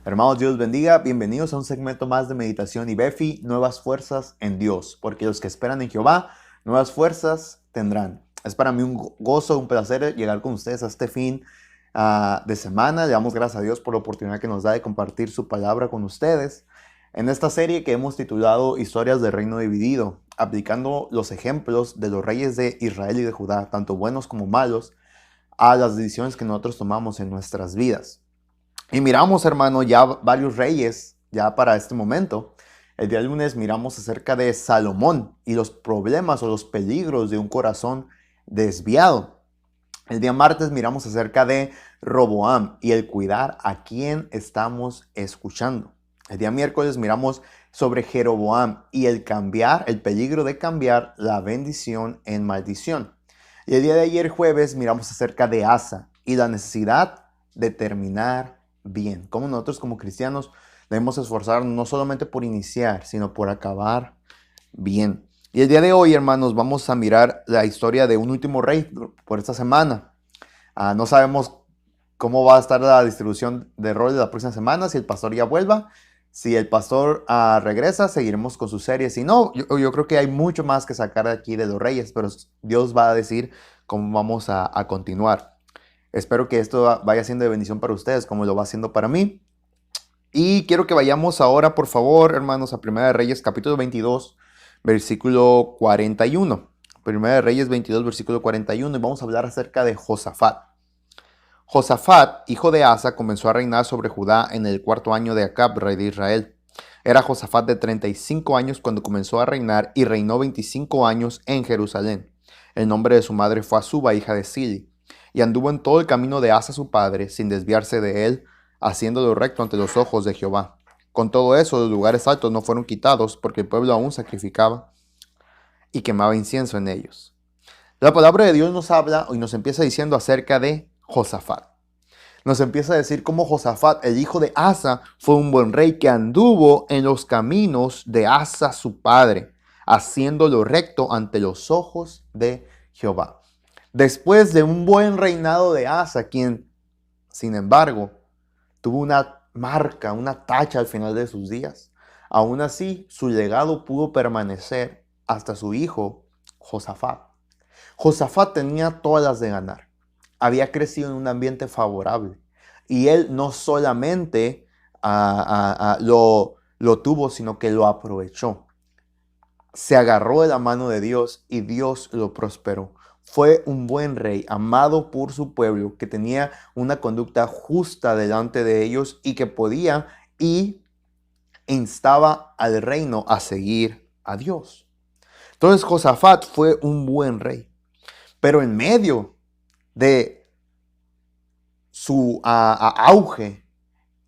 Hermanos, Dios bendiga. Bienvenidos a un segmento más de Meditación y Befi, Nuevas Fuerzas en Dios, porque los que esperan en Jehová, nuevas fuerzas tendrán. Es para mí un gozo, un placer llegar con ustedes a este fin de semana. Le damos gracias a Dios por la oportunidad que nos da de compartir su palabra con ustedes. En esta serie que hemos titulado Historias del Reino Dividido, aplicando los ejemplos de los reyes de Israel y de Judá, tanto buenos como malos, a las decisiones que nosotros tomamos en nuestras vidas. Y miramos, hermano, ya varios reyes, ya para este momento. El día lunes miramos acerca de Salomón y los problemas o los peligros de un corazón desviado. El día martes miramos acerca de Roboam y el cuidar a quién estamos escuchando. El día miércoles miramos sobre Jeroboam y el cambiar, el peligro de cambiar la bendición en maldición. Y el día de ayer jueves miramos acerca de Asa y la necesidad de terminar bien. Como nosotros como cristianos debemos esforzarnos no solamente por iniciar, sino por acabar bien. Y el día de hoy, hermanos, vamos a mirar la historia de un último rey por esta semana. No sabemos cómo va a estar la distribución de roles la próxima semana, si el pastor ya vuelva. Si el pastor regresa, seguiremos con su serie. Si no, yo creo que hay mucho más que sacar aquí de los reyes, pero Dios va a decir cómo vamos a continuar. Espero que esto vaya siendo de bendición para ustedes, como lo va siendo para mí. Y quiero que vayamos ahora, por favor, hermanos, a Primera de Reyes, capítulo 22, versículo 41. Primera de Reyes 22, versículo 41, y vamos a hablar acerca de Josafat. Josafat, hijo de Asa, comenzó a reinar sobre Judá en el cuarto año de Acab, rey de Israel. Era Josafat de 35 años cuando comenzó a reinar y reinó 25 años en Jerusalén. El nombre de su madre fue Azuba, hija de Sili, y anduvo en todo el camino de Asa su padre, sin desviarse de él, haciendo lo recto ante los ojos de Jehová. Con todo eso, los lugares altos no fueron quitados, porque el pueblo aún sacrificaba y quemaba incienso en ellos. La palabra de Dios nos habla y nos empieza diciendo acerca de Josafat. Nos empieza a decir cómo Josafat, el hijo de Asa, fue un buen rey que anduvo en los caminos de Asa su padre, haciendo lo recto ante los ojos de Jehová. Después de un buen reinado de Asa, quien, sin embargo, tuvo una marca, una tacha al final de sus días, aún así su legado pudo permanecer hasta su hijo Josafat. Josafat tenía todas las de ganar. Había crecido en un ambiente favorable. Y él no solamente lo tuvo, sino que lo aprovechó. Se agarró de la mano de Dios y Dios lo prosperó. Fue un buen rey, amado por su pueblo, que tenía una conducta justa delante de ellos y que podía y instaba al reino a seguir a Dios. Entonces Josafat fue un buen rey. Pero en medio de su auge,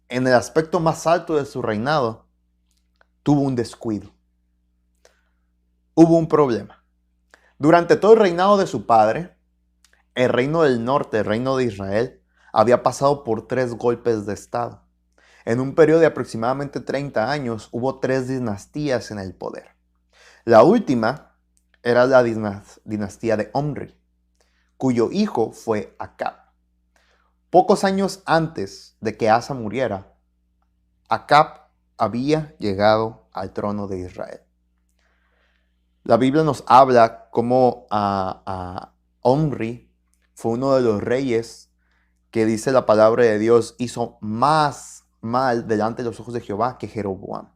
en el aspecto más alto de su reinado, tuvo un descuido. Hubo un problema. Durante todo el reinado de su padre, el reino del norte, el reino de Israel, había pasado por 3 golpes de estado. En un periodo de aproximadamente 30 años, hubo 3 dinastías en el poder. La última era la dinastía de Omri, cuyo hijo fue Acab. Pocos años antes de que Asa muriera, Acab había llegado al trono de Israel. La Biblia nos habla cómo Omri fue uno de los reyes que, dice la palabra de Dios, hizo más mal delante de los ojos de Jehová que Jeroboam.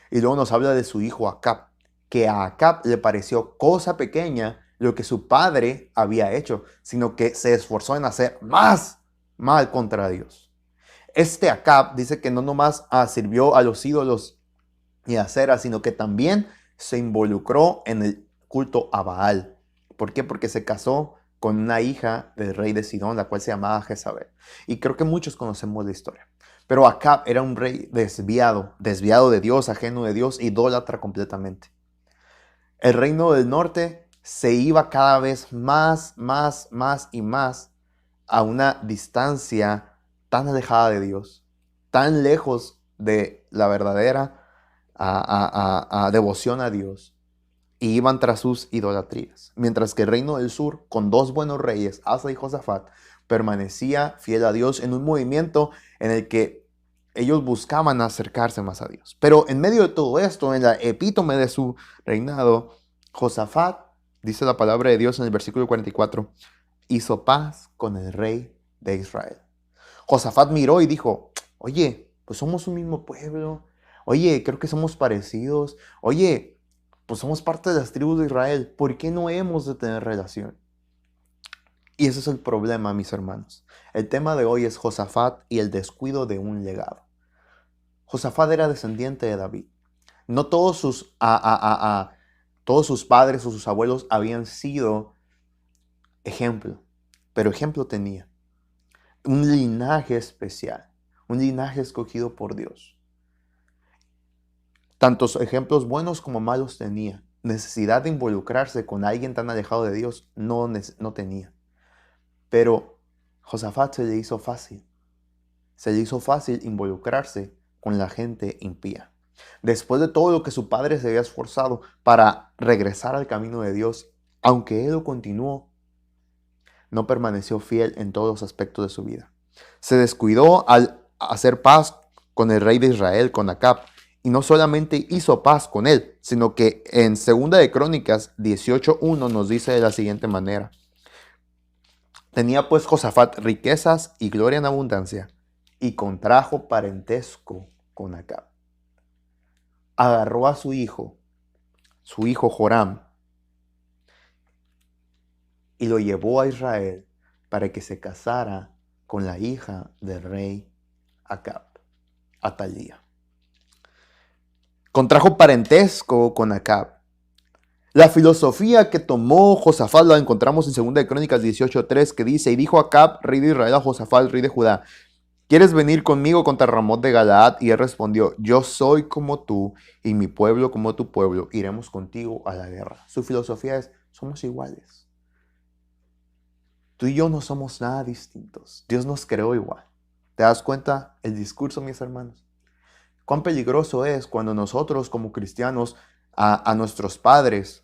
Y luego nos habla de su hijo Acab, que a Acab le pareció cosa pequeña lo que su padre había hecho, sino que se esforzó en hacer más mal contra Dios. Este Acab dice que no nomás sirvió a los ídolos y a Acera, sino que también se involucró en el culto a Baal. ¿Por qué? Porque se casó con una hija del rey de Sidón, la cual se llamaba Jezabel. Y creo que muchos conocemos la historia. Pero Acab era un rey desviado de Dios, ajeno de Dios, idólatra completamente. El reino del norte se iba cada vez más y más a una distancia tan alejada de Dios, tan lejos de la verdadera devoción a Dios, y iban tras sus idolatrías. Mientras que el reino del sur, con 2 buenos reyes, Asa y Josafat, permanecía fiel a Dios en un movimiento en el que ellos buscaban acercarse más a Dios. Pero en medio de todo esto, en la epítome de su reinado, Josafat, dice la palabra de Dios en el versículo 44, hizo paz con el rey de Israel. Josafat miró y dijo, oye, pues somos un mismo pueblo. Oye, creo que somos parecidos. Oye, pues somos parte de las tribus de Israel. ¿Por qué no hemos de tener relación? Y ese es el problema, mis hermanos. El tema de hoy es Josafat y el descuido de un legado. Josafat era descendiente de David. No todos todos sus padres o sus abuelos habían sido ejemplo, pero ejemplo tenía. Un linaje especial, un linaje escogido por Dios. Tantos ejemplos buenos como malos tenía. Necesidad de involucrarse con alguien tan alejado de Dios no tenía. Pero Josafat se le hizo fácil. Se le hizo fácil involucrarse con la gente impía. Después de todo lo que su padre se había esforzado para regresar al camino de Dios, aunque él lo continuó, no permaneció fiel en todos los aspectos de su vida. Se descuidó al hacer paz con el rey de Israel, con Acab, y no solamente hizo paz con él, sino que en 2 de Crónicas 18:1 nos dice de la siguiente manera: tenía pues Josafat riquezas y gloria en abundancia, y contrajo parentesco con Acab. Agarró a su hijo Joram, y lo llevó a Israel para que se casara con la hija del rey Acab, Atalía. Contrajo parentesco con Acab. La filosofía que tomó Josafat la encontramos en 2 de Crónicas 18:3, que dice: y dijo Acab, rey de Israel, a Josafat, rey de Judá: ¿quieres venir conmigo contra Ramot de Galaad? Y él respondió: yo soy como tú y mi pueblo como tu pueblo, iremos contigo a la guerra. Su filosofía es: somos iguales. Tú y yo no somos nada distintos. Dios nos creó igual. ¿Te das cuenta el discurso, mis hermanos? Cuán peligroso es cuando nosotros como cristianos a nuestros padres,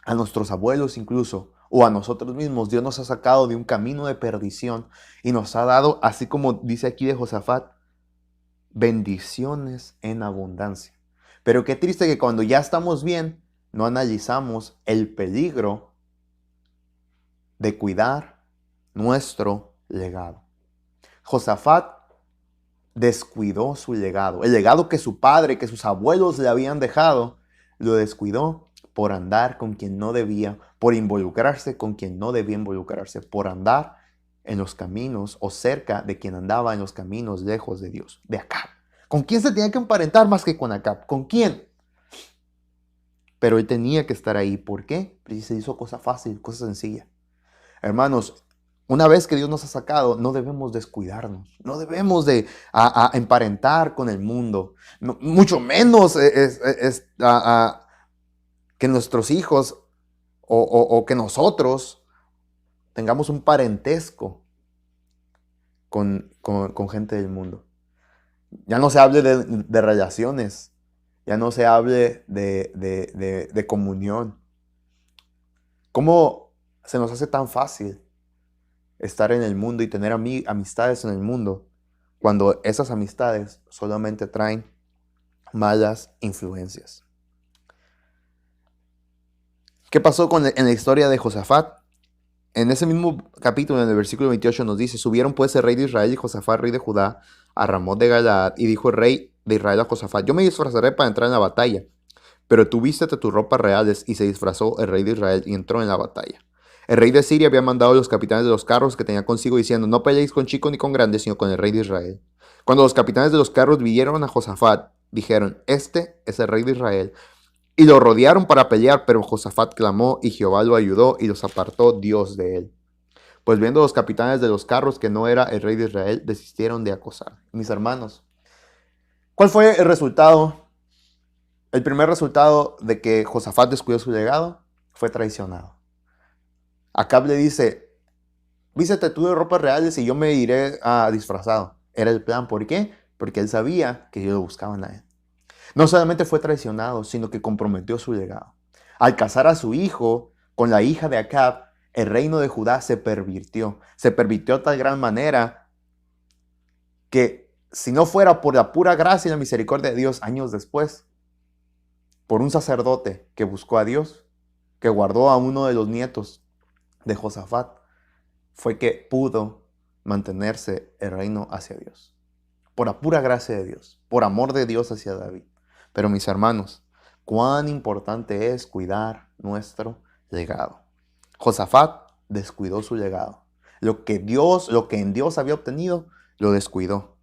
a nuestros abuelos incluso, o a nosotros mismos, Dios nos ha sacado de un camino de perdición y nos ha dado, así como dice aquí de Josafat, bendiciones en abundancia. Pero qué triste que cuando ya estamos bien, no analizamos el peligro de cuidar nuestro legado. Josafat descuidó su legado. El legado que su padre, que sus abuelos le habían dejado, lo descuidó por andar con quien no debía, por involucrarse con quien no debía involucrarse, por andar en los caminos o cerca de quien andaba en los caminos lejos de Dios, de Acab. ¿Con quién se tenía que emparentar más que con Acab? ¿Con quién? Pero él tenía que estar ahí. ¿Por qué? Porque se hizo cosa fácil, cosa sencilla. Hermanos, una vez que Dios nos ha sacado, no debemos descuidarnos, no debemos de emparentar con el mundo, no, mucho menos que nuestros hijos o que nosotros tengamos un parentesco con gente del mundo. Ya no se hable de relaciones, ya no se hable de comunión. ¿Cómo se nos hace tan fácil estar en el mundo y tener amistades en el mundo cuando esas amistades solamente traen malas influencias? ¿Qué pasó en la historia de Josafat? En ese mismo capítulo, en el versículo 28, nos dice: subieron pues el rey de Israel y Josafat, rey de Judá, a Ramot de Galaad, y dijo el rey de Israel a Josafat: yo me disfrazaré para entrar en la batalla, pero tú vístete tus ropas reales. Y se disfrazó el rey de Israel y entró en la batalla. El rey de Siria había mandado a los capitanes de los carros que tenía consigo, diciendo: no peleéis con chico ni con grande, sino con el rey de Israel. Cuando los capitanes de los carros vieron a Josafat, dijeron: este es el rey de Israel. Y lo rodearon para pelear, pero Josafat clamó, y Jehová lo ayudó, y los apartó Dios de él. Pues viendo los capitanes de los carros que no era el rey de Israel, desistieron de acosar. Mis hermanos, ¿cuál fue el resultado? El primer resultado de que Josafat descuidó su legado fue traicionado. Acab le dice: vístete tú de ropas reales y yo me iré disfrazado. Era el plan. ¿Por qué? Porque él sabía que ellos lo buscaban a él. No solamente fue traicionado, sino que comprometió su legado. Al casar a su hijo con la hija de Acab, el reino de Judá se pervirtió. Se pervirtió de tal gran manera que si no fuera por la pura gracia y la misericordia de Dios, años después, por un sacerdote que buscó a Dios, que guardó a uno de los nietos de Josafat, fue que pudo mantenerse el reino hacia Dios. Por la pura gracia de Dios, por amor de Dios hacia David. Pero mis hermanos, cuán importante es cuidar nuestro legado. Josafat descuidó su legado. Lo que en Dios había obtenido, lo descuidó.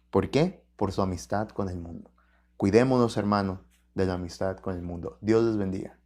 ¿Por qué? Por su amistad con el mundo. Cuidémonos, hermanos, de la amistad con el mundo. Dios les bendiga.